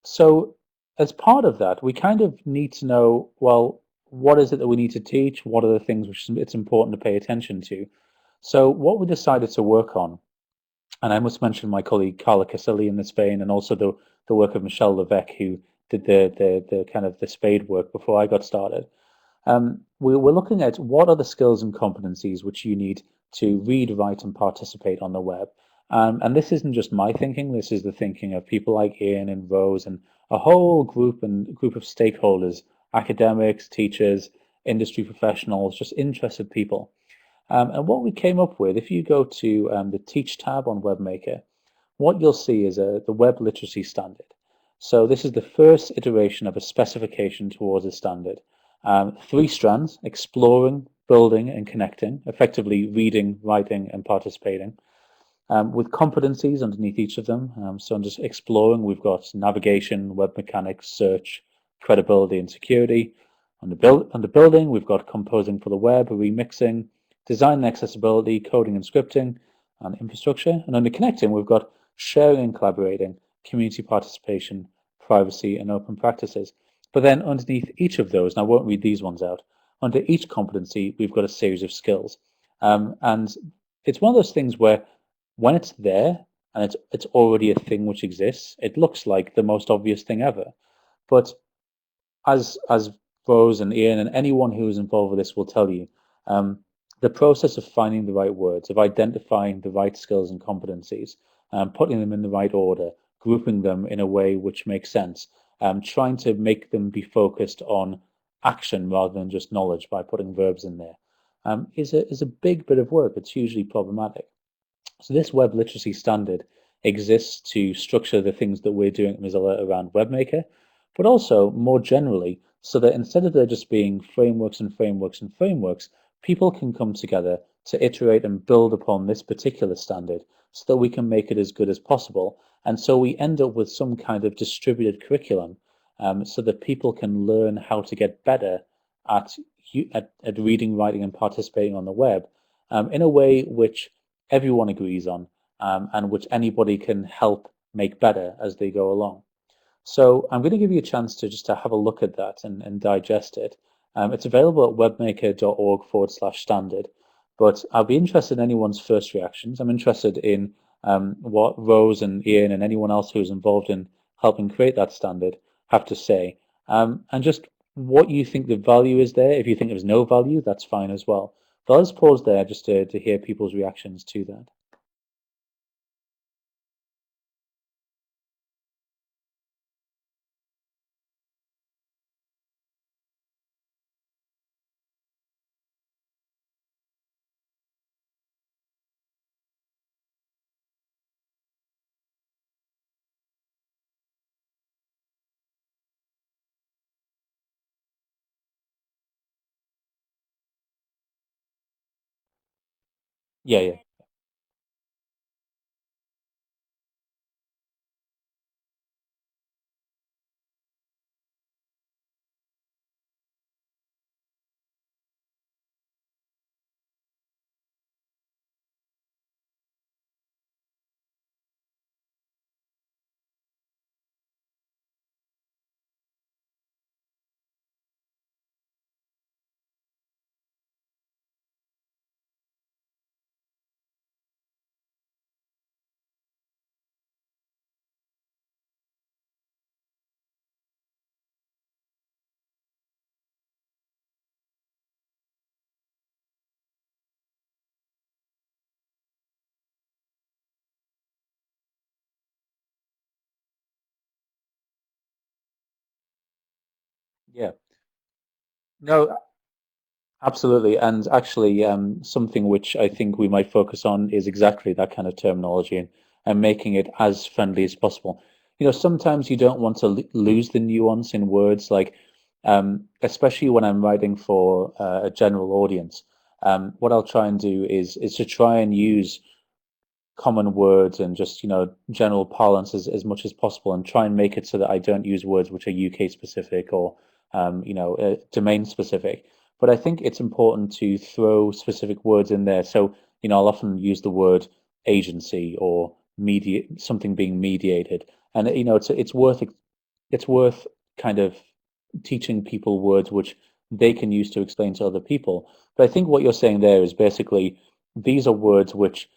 So as part of that, we kind of need to know, well, what is it that we need to teach? What are the things which it's important to pay attention to? So what we decided to work on, and I must mention my colleague Carla Casilli in the Spain, and also the work of Michelle Levesque, who did the kind of the spade work before I got started. We're looking at what are the skills and competencies which you need to read, write, and participate on the web. And this isn't just my thinking. This is the thinking of people like Ian and Rose and a whole group of stakeholders, academics, teachers, industry professionals, just interested people. And what we came up with, if you go to the Teach tab on WebMaker, what you'll see is the Web Literacy Standard. So this is the first iteration of a specification towards a standard. 3 strands: exploring, building, and connecting, effectively reading, writing, and participating, with competencies underneath each of them. So I'm just exploring, we've got navigation, web mechanics, search, credibility, and security. Under building, we've got composing for the web, remixing, design and accessibility, coding and scripting, and infrastructure. And under connecting, we've got sharing and collaborating, community participation, privacy, and open practices. But then underneath each of those, and I won't read these ones out, under each competency, we've got a series of skills. And it's one of those things where when it's there and it's already a thing which exists, it looks like the most obvious thing ever. But as Rose and Ian and anyone who is involved with this will tell you, the process of finding the right words, of identifying the right skills and competencies, putting them in the right order, grouping them in a way which makes sense, trying to make them be focused on action rather than just knowledge by putting verbs in there, is a big bit of work. It's hugely problematic. So this web literacy standard exists to structure the things that we're doing at Mozilla around WebMaker, but also more generally, so that instead of there just being frameworks and frameworks and frameworks, people can come together to iterate and build upon this particular standard so that we can make it as good as possible. And so we end up with some kind of distributed curriculum so that people can learn how to get better at reading, writing, and participating on the web in a way which everyone agrees on and which anybody can help make better as they go along. So I'm going to give you a chance to just to have a look at that and digest it. It's available at webmaker.org/standard, but I'll be interested in anyone's first reactions. I'm interested in what Rose and Ian and anyone else who's involved in helping create that standard have to say, and just what you think the value is there. If you think there's no value, that's fine as well. But I'll just pause there just to hear people's reactions to that. Yeah. Yeah. No, absolutely. And actually, something which I think we might focus on is exactly that kind of terminology and making it as friendly as possible. Sometimes you don't want to lose the nuance in words, like, especially when I'm writing for a general audience. What I'll try and do is to try and use common words and just general parlance as much as possible, and try and make it so that I don't use words which are UK specific or domain specific. But I think it's important to throw specific words in there. So I'll often use the word agency or media, something being mediated, and it's worth kind of teaching people words which they can use to explain to other people. But I think what you're saying there is basically these are words which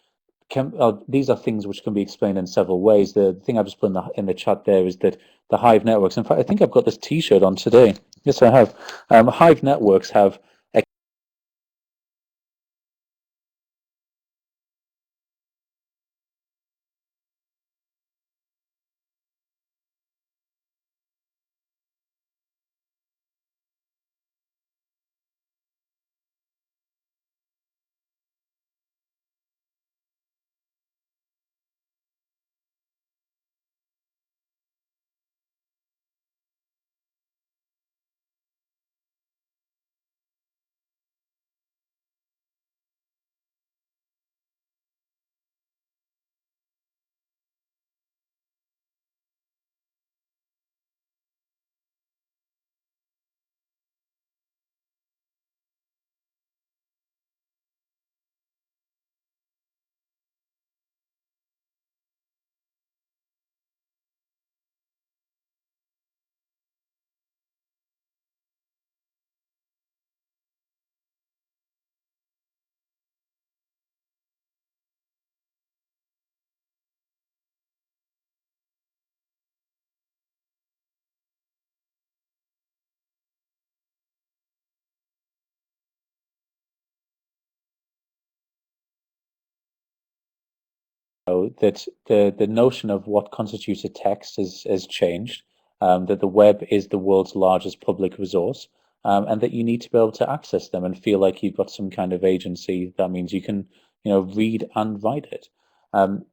these are things which can be explained in several ways. The thing I've just put in the chat there is that the Hive networks. In fact, I think I've got this T-shirt on today. Yes, I have. Hive networks have. That the notion of what constitutes a text has changed, that the web is the world's largest public resource, and that you need to be able to access them and feel like you've got some kind of agency. That means you can, read and write it.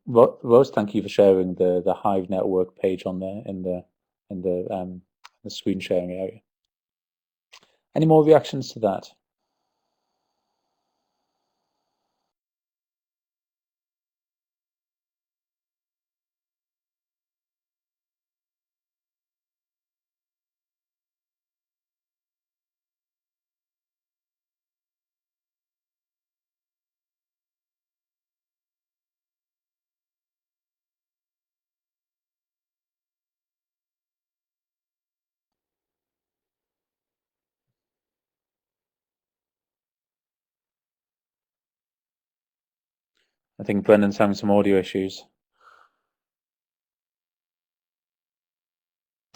Rose, thank you for sharing the Hive network page on there in the screen sharing area. Any more reactions to that? I think Brendan's having some audio issues.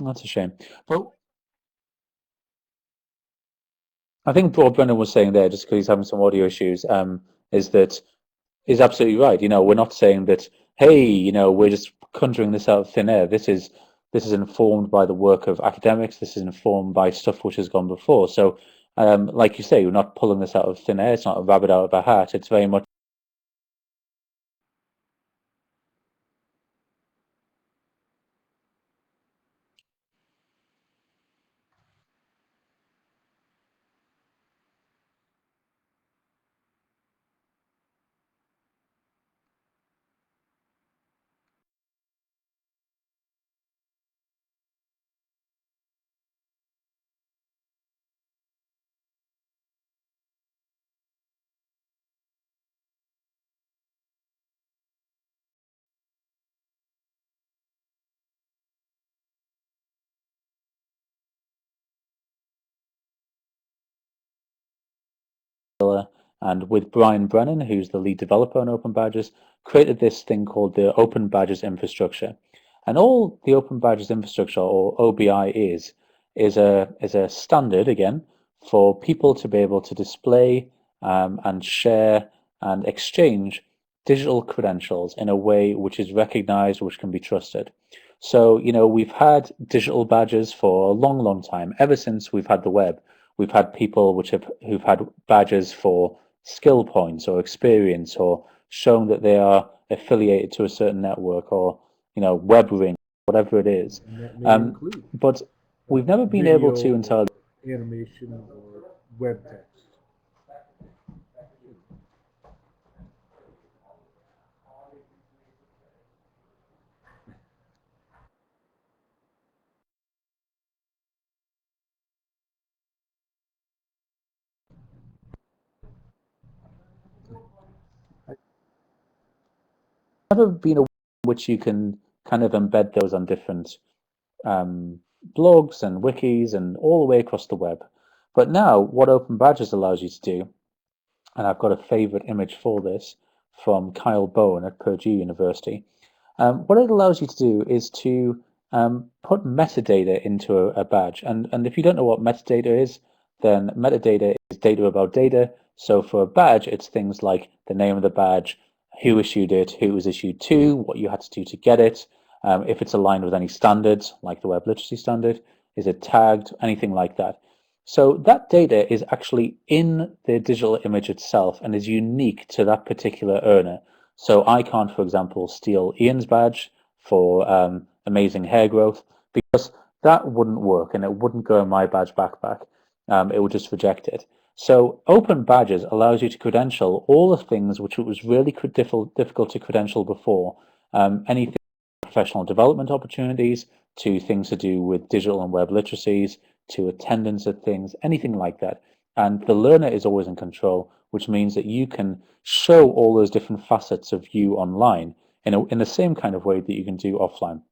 That's a shame. But I think what Brendan was saying there, just because he's having some audio issues, is absolutely right. We're not saying that, hey, we're just conjuring this out of thin air. This is informed by the work of academics. This is informed by stuff which has gone before. So, like you say, we're not pulling this out of thin air. It's not a rabbit out of a hat. It's very much and with Brian Brennan, who's the lead developer on Open Badges, created this thing called the Open Badges infrastructure. And all the Open Badges infrastructure, or OBI, is a standard, again, for people to be able to display and share and exchange digital credentials in a way which is recognized, which can be trusted. So, we've had digital badges for a long, long time. Ever since we've had the web, we've had people who've had badges for skill points or experience or showing that they are affiliated to a certain network or, web ring, whatever it is. And that may include But we've never been able to video entirely. or animation or web text. Never been a way in which you can kind of embed those on different blogs and wikis and all the way across the web. But now what Open Badges allows you to do, and I've got a favorite image for this from Kyle Bowen at Purdue University. What it allows you to do is to put metadata into a badge. And if you don't know what metadata is, then metadata is data about data. So for a badge, it's things like the name of the badge, who issued it, who it was issued to, what you had to do to get it, if it's aligned with any standards, like the Web Literacy standard, is it tagged, anything like that. So that data is actually in the digital image itself and is unique to that particular earner. So I can't, for example, steal Ian's badge for amazing hair growth because that wouldn't work and it wouldn't go in my badge backpack. It would just reject it. So Open Badges allows you to credential all the things which it was really difficult to credential before. Anything professional development opportunities to things to do with digital and web literacies, to attendance at things, anything like that. And the learner is always in control, which means that you can show all those different facets of you online in the same kind of way that you can do offline.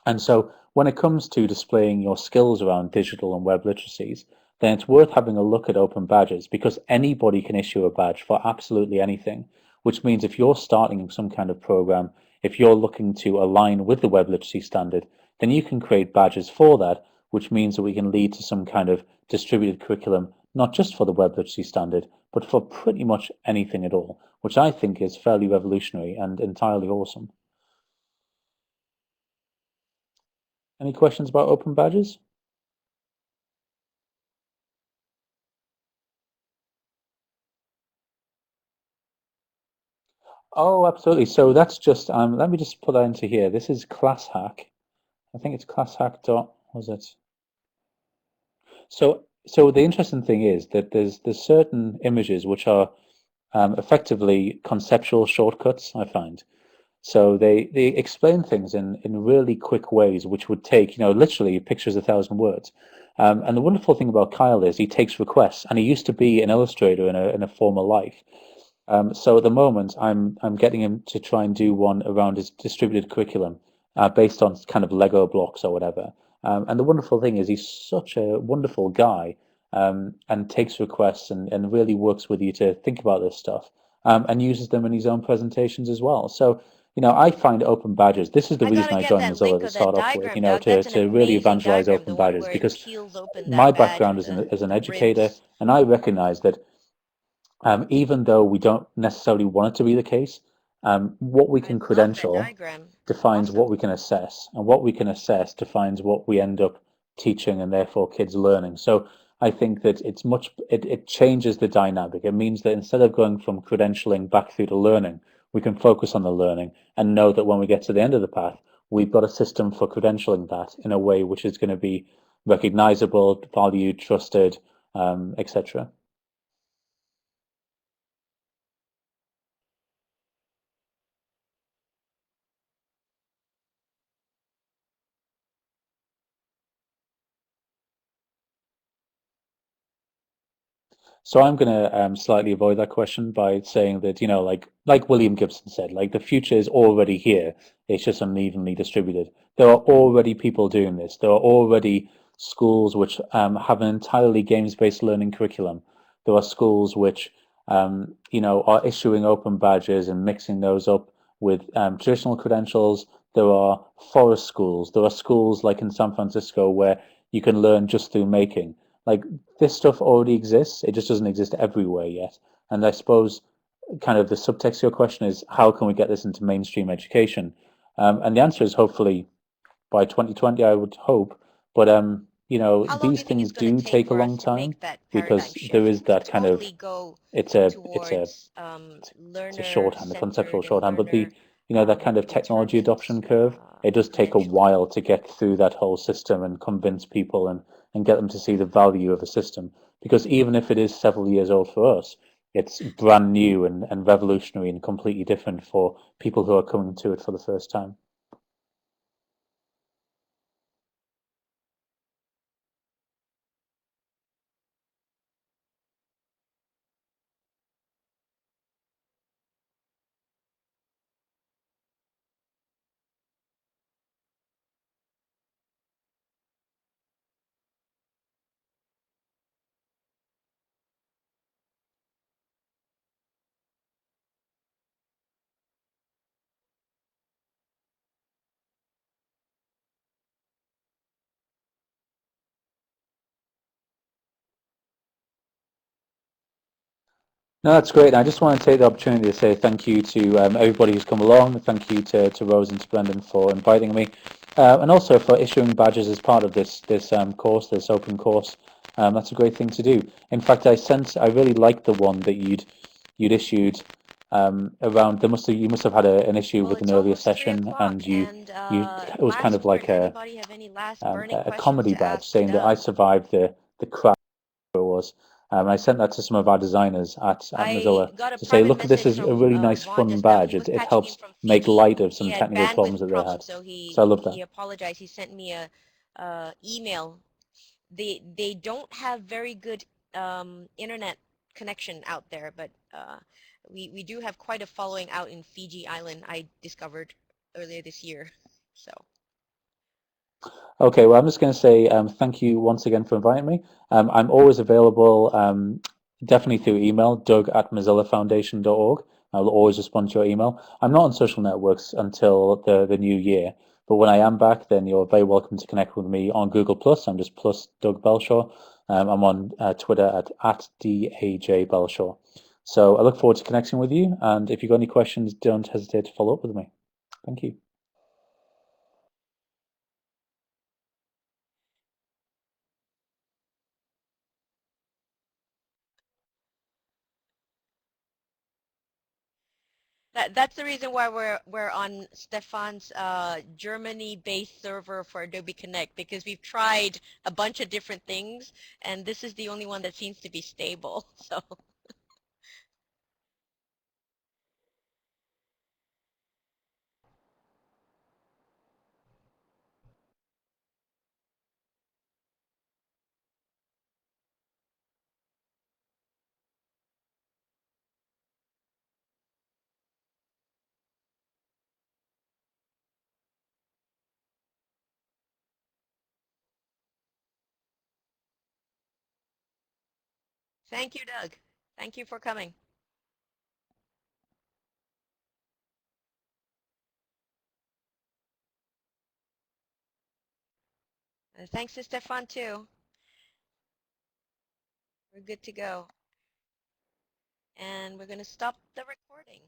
And so when it comes to displaying your skills around digital and web literacies, then it's worth having a look at Open Badges because anybody can issue a badge for absolutely anything, which means if you're starting some kind of program, if you're looking to align with the Web Literacy standard, then you can create badges for that, which means that we can lead to some kind of distributed curriculum, not just for the Web Literacy standard, but for pretty much anything at all, which I think is fairly revolutionary and entirely awesome. Any questions about Open Badges? Oh, absolutely. So that's just, let me just put that into here. This is ClassHack. I think it's ClassHack dot, was it? So the interesting thing is that there's certain images which are effectively conceptual shortcuts, I find. So they explain things in really quick ways, which would take, literally pictures 1,000 words. And the wonderful thing about Kyle is he takes requests, and he used to be an illustrator in a former life. So at the moment, I'm getting him to try and do one around his distributed curriculum, based on kind of Lego blocks or whatever. And the wonderful thing is he's such a wonderful guy, and takes requests and really works with you to think about this stuff, and uses them in his own presentations as well. So, I find Open Badges, this is the reason I joined Mozilla to start off with, to really evangelize Open Badges, because my background is as an educator, and I recognize that even though we don't necessarily want it to be the case, what we can credential defines what we can assess, and what we can assess defines what we end up teaching and therefore kids learning. So I think that it changes the dynamic. It means that instead of going from credentialing back through to learning, we can focus on the learning and know that when we get to the end of the path, we've got a system for credentialing that in a way which is going to be recognizable, valued, trusted, etc. So I'm going to slightly avoid that question by saying that, like William Gibson said, like the future is already here. It's just unevenly distributed. There are already people doing this. There are already schools which have an entirely games-based learning curriculum. There are schools which, are issuing open badges and mixing those up with traditional credentials. There are forest schools. There are schools like in San Francisco where you can learn just through making. Like this stuff already exists, it just doesn't exist everywhere yet. And I suppose kind of the subtext of your question is how can we get this into mainstream education? And the answer is hopefully by 2020, I would hope. But you know, How long do these you think it's things going to do take take a for us long to time make that paradigm because there is shift to that kind of totally go it's a towards shorthand, a conceptual learner-centered and shorthand, but the learner that kind of technology determined adoption curve, it does take a eventually? while to get through that whole system and convince people and get them to see the value of a system. Because even if it is several years old for us, it's brand new and revolutionary and completely different for people who are coming to it for the first time. No, that's great. I just want to take the opportunity to say thank you to everybody who's come along. Thank you to Rose and to Brendan for inviting me, and also for issuing badges as part of this course, this open course. That's a great thing to do. In fact, I really liked the one that you'd issued around. You must have had an issue Well, with an it's earlier almost 3 session, o'clock, and and it was kind last of like words. Anybody have any last burning a questions comedy to badge ask saying that I Doug? survived the crash. Was. I sent that to some of our designers at I Mozilla got a to say, private look, this message is a from really nice, Vaughn fun just now. He badge. was It patching in helps from make Fiji. light of He some had technical problems bandwidth that they had. problems, so So I love that. he apologized. He sent me a email. They don't have very good internet connection out there, but we do have quite a following out in Fiji Island. I discovered earlier this year. So. Okay, well, I'm just going to say thank you once again for inviting me. I'm always available, definitely through email, doug@mozillafoundation.org. I'll always respond to your email. I'm not on social networks until the new year, but when I am back, then you're very welcome to connect with me on Google+. I'm just plus Doug Belshaw. I'm on Twitter at @DAJBelshaw. So I look forward to connecting with you, and if you've got any questions, don't hesitate to follow up with me. Thank you. That's the reason why we're on Stefan's Germany-based server for Adobe Connect, because we've tried a bunch of different things, and this is the only one that seems to be stable. So. Thank you, Doug. Thank you for coming. Thanks to Stefan too. We're good to go. And we're going to stop the recording.